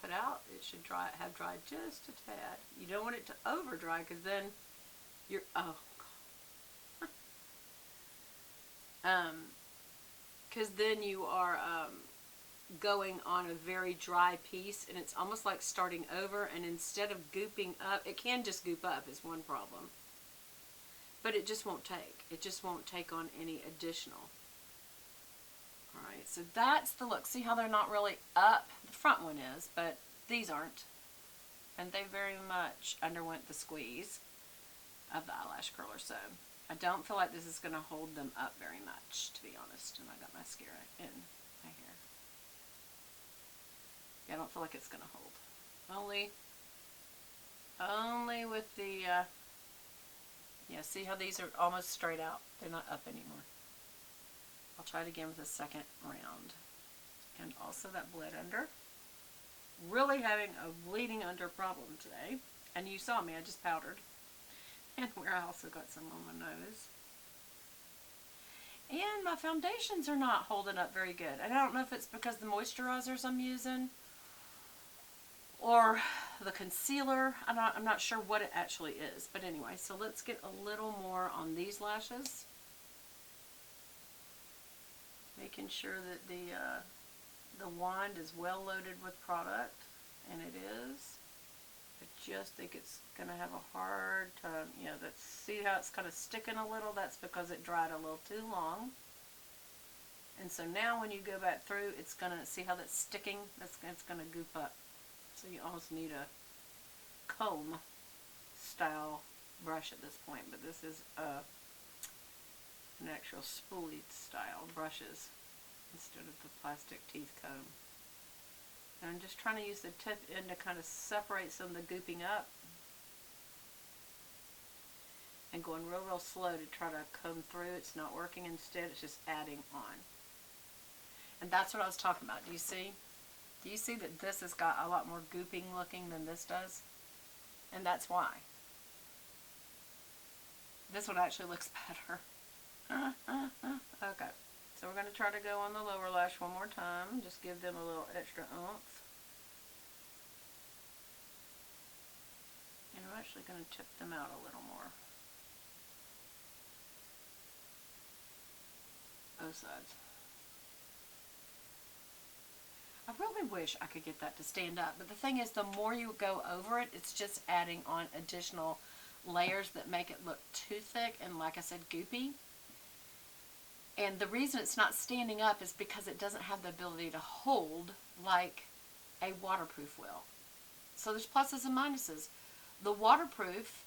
it out. It should have dried just a tad. You don't want it to over dry because then you're, oh, because then you are going on a very dry piece, and it's almost like starting over, and instead of gooping up, it can just goop up is one problem. But it just won't take. It just won't take on any additional. Alright, so that's the look. See how they're not really up? The front one is, but these aren't. And they very much underwent the squeeze of the eyelash curler. So I don't feel like this is going to hold them up very much, to be honest. And I got mascara in my hair. Yeah, I don't feel like it's going to hold. Only with the, yeah, see how these are almost straight out? They're not up anymore. I'll try it again with a second round. And also that bled under. Really having a bleeding under problem today. And you saw me, I just powdered. And where I also got some on my nose. And my foundations are not holding up very good. And I don't know if it's because the moisturizers I'm using or the concealer. I'm not sure what it actually is. But anyway, so let's get a little more on these lashes. Making sure that the wand is well loaded with product, and it is. I just think it's going to have a hard time. You know, see how it's kind of sticking a little? That's because it dried a little too long. And so now when you go back through, it's going to, see how that's sticking? It's going to goop up. So you almost need a comb style brush at this point, but this is an actual spoolie style brushes instead of the plastic teeth comb. And I'm just trying to use the tip end to kind of separate some of the gooping up and going real slow to try to comb through. It's not working. Instead, it's just adding on. And that's what I was talking about. Do you see? Do you see that this has got a lot more gooping looking than this does? And that's why. This one actually looks better. Okay, so we're going to try to go on the lower lash one more time. Just give them a little extra oomph. And I'm actually going to tip them out a little more. Both sides. I really wish I could get that to stand up, but the thing is, the more you go over it, it's just adding on additional layers that make it look too thick and, like I said, goopy. And the reason it's not standing up is because it doesn't have the ability to hold like a waterproof will. So there's pluses and minuses. The waterproof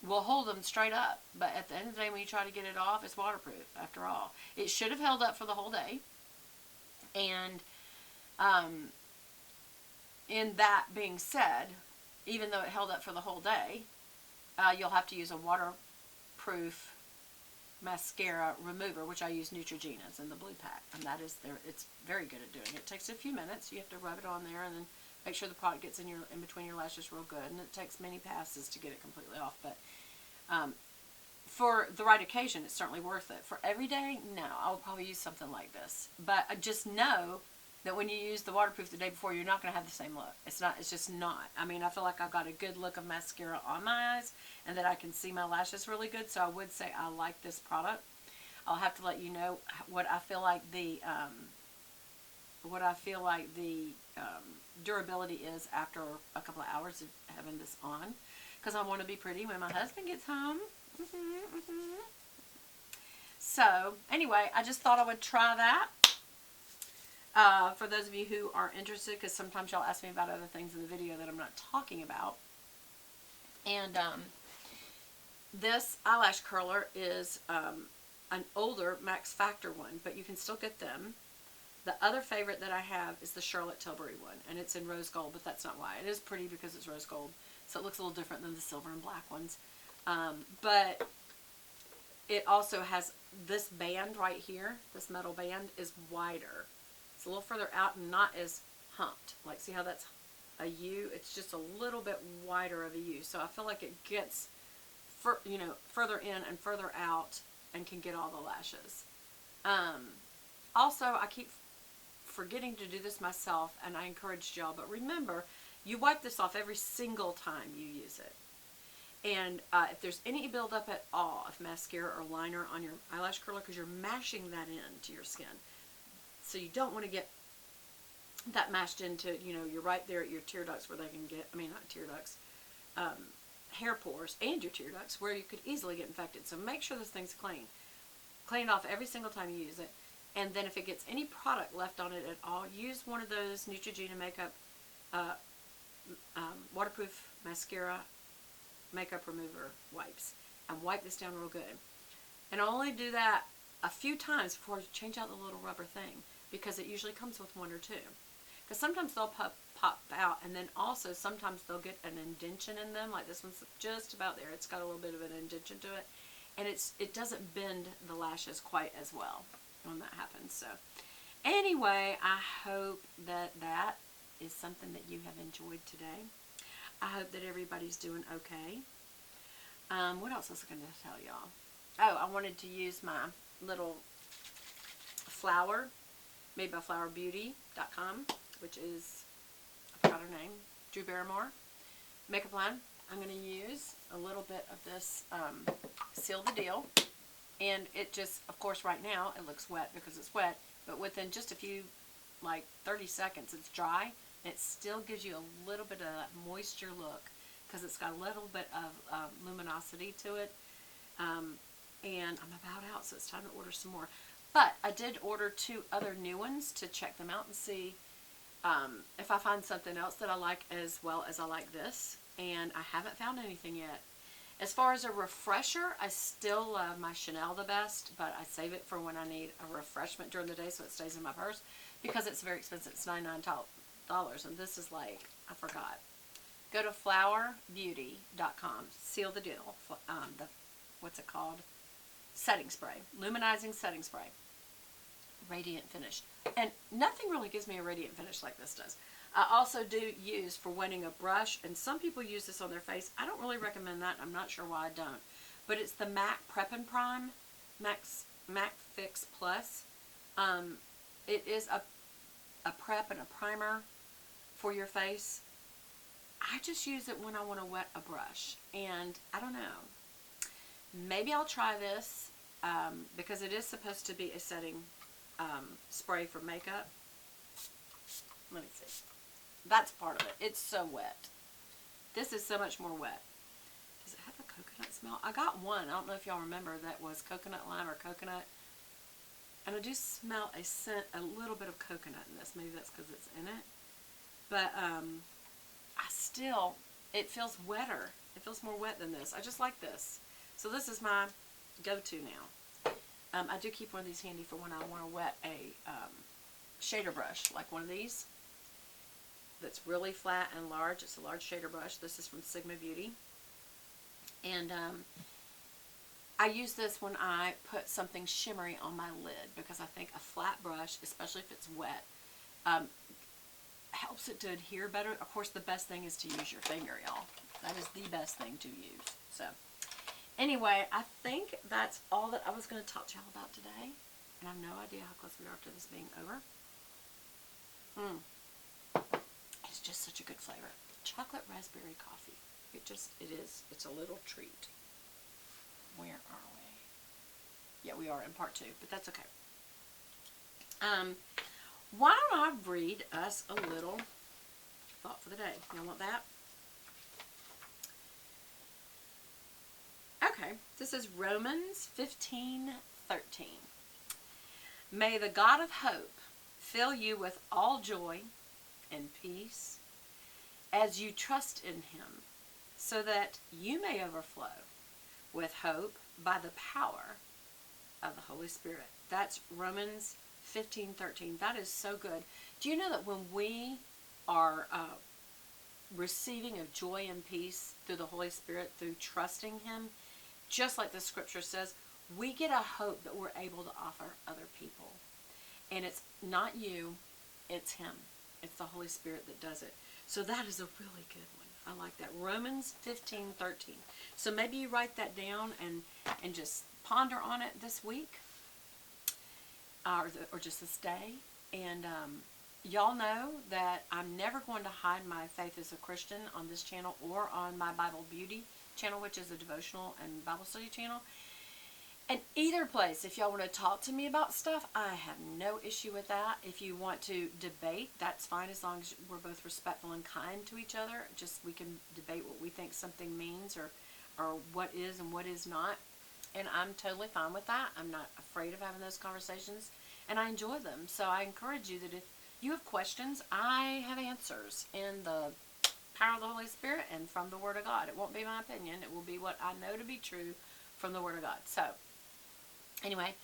will hold them straight up, but at the end of the day, when you try to get it off, it's waterproof after all. It should have held up for the whole day. And in that being said, even though it held up for the whole day, you'll have to use a waterproof mascara remover, which I use Neutrogena's in the blue pack, and that is there. It's very good at doing it. It takes a few minutes. You have to rub it on there and then make sure the product gets in between your lashes real good, and it takes many passes to get it completely off. But for the right occasion, it's certainly worth it. For every day, no, I'll probably use something like this. But just know that when you use the waterproof the day before, you're not going to have the same look. It's just not. I mean, I feel like I've got a good look of mascara on my eyes and that I can see my lashes really good. So I would say I like this product. I'll have to let you know what I feel like the durability is after a couple of hours of having this on, because I want to be pretty when my husband gets home. So anyway, I just thought I would try that. For those of you who are interested, because sometimes y'all ask me about other things in the video that I'm not talking about. And this eyelash curler is an older Max Factor one, but you can still get them. The other favorite that I have is the Charlotte Tilbury one, and it's in rose gold, but that's not why. It is pretty because it's rose gold, so it looks a little different than the silver and black ones. But it also has this band right here. This metal band is wider. It's a little further out and not as humped. Like, see how that's a U? It's just a little bit wider of a U. So I feel like it gets, further in and further out and can get all the lashes. Also, I keep forgetting to do this myself, and I encouraged y'all, but remember, you wipe this off every single time you use it. And if there's any buildup at all of mascara or liner on your eyelash curler, because you're mashing that into your skin, so you don't want to get that mashed into, you know, you're right there at your tear ducts where they can get, I mean, not tear ducts, hair pores and your tear ducts where you could easily get infected. So make sure this thing's clean. Clean it off every single time you use it. And then if it gets any product left on it at all, use one of those Neutrogena makeup waterproof mascara makeup remover wipes and wipe this down real good. And only do that a few times before you change out the little rubber thing, because it usually comes with one or two. Because sometimes they'll pop out, and then also sometimes they'll get an indentation in them, like this one's just about there. It's got a little bit of an indentation to it, and it doesn't bend the lashes quite as well when that happens. So anyway, I hope that is something that you have enjoyed today. I hope that everybody's doing okay. What else was I going to tell y'all? Oh, I wanted to use my little flower made by flowerbeauty.com, which is, I forgot her name, Drew Barrymore makeup line. I'm going to use a little bit of this Seal the Deal. And it just, of course, right now it looks wet because it's wet, but within just a few, like 30 seconds, it's dry. It still gives you a little bit of that moisture look because it's got a little bit of luminosity to it. And I'm about out, so it's time to order some more. But I did order 2 other new ones to check them out and see if I find something else that I like as well as I like this. And I haven't found anything yet. As far as a refresher, I still love my Chanel the best, but I save it for when I need a refreshment during the day so it stays in my purse because it's very expensive. It's $99, and this is like, I forgot. Go to flowerbeauty.com. Seal the Deal. What's it called? Setting spray. Luminizing setting spray. Radiant finish. And nothing really gives me a radiant finish like this does. I also do use for wetting a brush, and some people use this on their face. I don't really recommend that. I'm not sure why I don't. But it's the MAC Prep and Prime, MAC Fix Plus. It is a prep and a primer for your face. I just use it when I want to wet a brush, and I don't know. Maybe I'll try this because it is supposed to be a setting spray for makeup. Let me see. That's part of it. It's so wet. This is so much more wet. Does it have a coconut smell? I got one. I don't know if y'all remember, that was coconut lime or coconut. And I do smell a scent, a little bit of coconut in this. Maybe that's because it's in it. But it feels wetter. It feels more wet than this. I just like this. So this is my go-to now. I do keep one of these handy for when I want to wet a shader brush, like one of these that's really flat and large. It's a large shader brush. This is from Sigma Beauty. And I use this when I put something shimmery on my lid because I think a flat brush, especially if it's wet, helps it to adhere better. Of course, the best thing is to use your finger, y'all. That is the best thing to use. So anyway, I think that's all that I was going to talk to y'all about today. And I have no idea how close we are to this being over. It's just such a good flavor. Chocolate raspberry coffee. It is. It's a little treat. Where are we? Yeah, we are in part 2, but that's okay. Why don't I read us a little thought for the day? Y'all want that? Okay, this is Romans 15:13. May the God of hope fill you with all joy and peace as you trust in him, so that you may overflow with hope by the power of the Holy Spirit. That's Romans 15:13. That is so good. Do you know that when we are receiving of joy and peace through the Holy Spirit, through trusting him, just like the scripture says, we get a hope that we're able to offer other people. And it's not you, it's him. It's the Holy Spirit that does it. So that is a really good one. I like that. Romans 15:13. So maybe you write that down and just ponder on it this week, or just this day. And y'all know that I'm never going to hide my faith as a Christian on this channel or on my Bible Beauty channel, which is a devotional and Bible study channel. And either place, if y'all want to talk to me about stuff, I have no issue with that. If you want to debate, that's fine, as long as we're both respectful and kind to each other. Just we can debate what we think something means, or what is and what is not. And I'm totally fine with that. I'm not afraid of having those conversations, and I enjoy them. So I encourage you that if you have questions, I have answers in the power of the Holy Spirit and from the Word of God. It won't be my opinion. It will be what I know to be true from the Word of God. So anyway,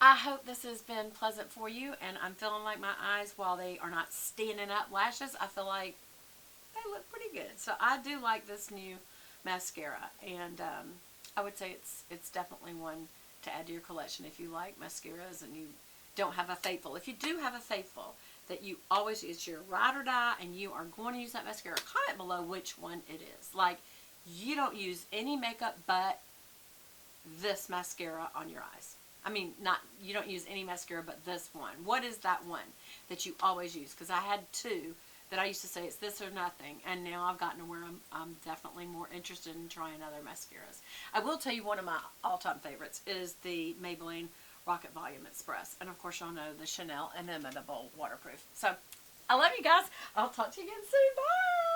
I hope this has been pleasant for you, and I'm feeling like my eyes, while they are not standing up lashes, I feel like they look pretty good. So I do like this new mascara, and I would say it's definitely one to add to your collection if you like mascaras and you don't have a faithful. If you do have a faithful that you always use, your ride or die, and you are going to use that mascara, comment below which one it is. Like, you don't use any makeup but this mascara on your eyes. I mean, you don't use any mascara but this one. What is that one that you always use? Because I had two that I used to say it's this or nothing, and now I've gotten to where I'm definitely more interested in trying other mascaras. I will tell you, one of my all-time favorites is the Maybelline Rocket Volume Express, and of course y'all know the Chanel Inimitable Waterproof. So I love you guys. I'll talk to you again soon. Bye.